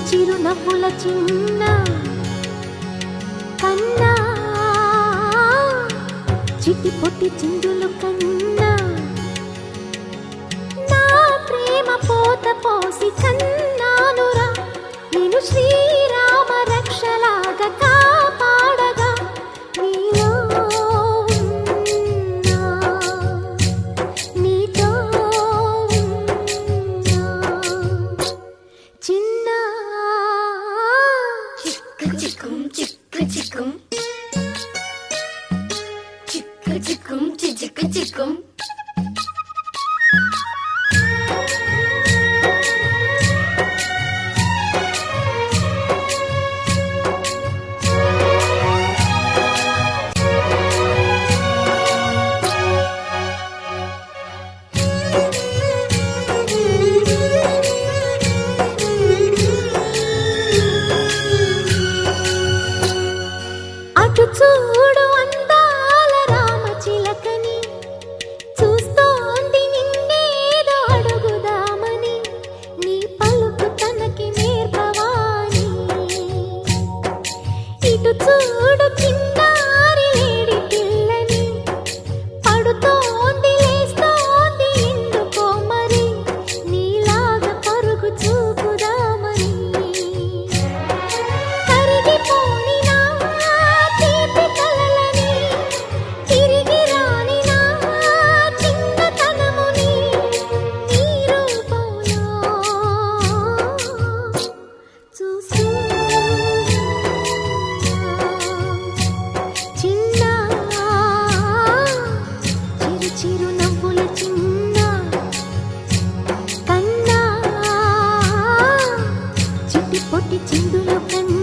చిరు నవ్వుల చిన్న కన్నా చిట్టి పొట్టి చిందులు కన్నా నా ప్రేమ పోత పోసి కన్నానురా నేను శ్రీరామ రక్షలాగా కాపాడగా నీలో ఉన్నా, నీతో ఉన్నా. చిన్న చిక్కు చిక్కుం చిక్కు చిక్కుం చిక్కు చిక్కుం చిక్కు చిక్కుం అటు చూడు అందాల రామచిలకని చూస్తోంది నిన్నేదో అడుగుదామని నీ పలుకు తనకి నేర్పవాని ఇటు చూడు చిన్నారి లేడి పిల్లని పడుతోంది లేస్తోంది ఎందుకో మరి నీలాగా పరుగు చూపుదామని కరిగిపోని నా తీపి కలలని తిరిగి రాని నా చిన్నతనముని నీ రూపంలో చూస్తున్నా. చిన్న చిరు చిరు నవ్వుల చిన్న కన్నా చిట్టి పొట్టి చిందులు కన్నా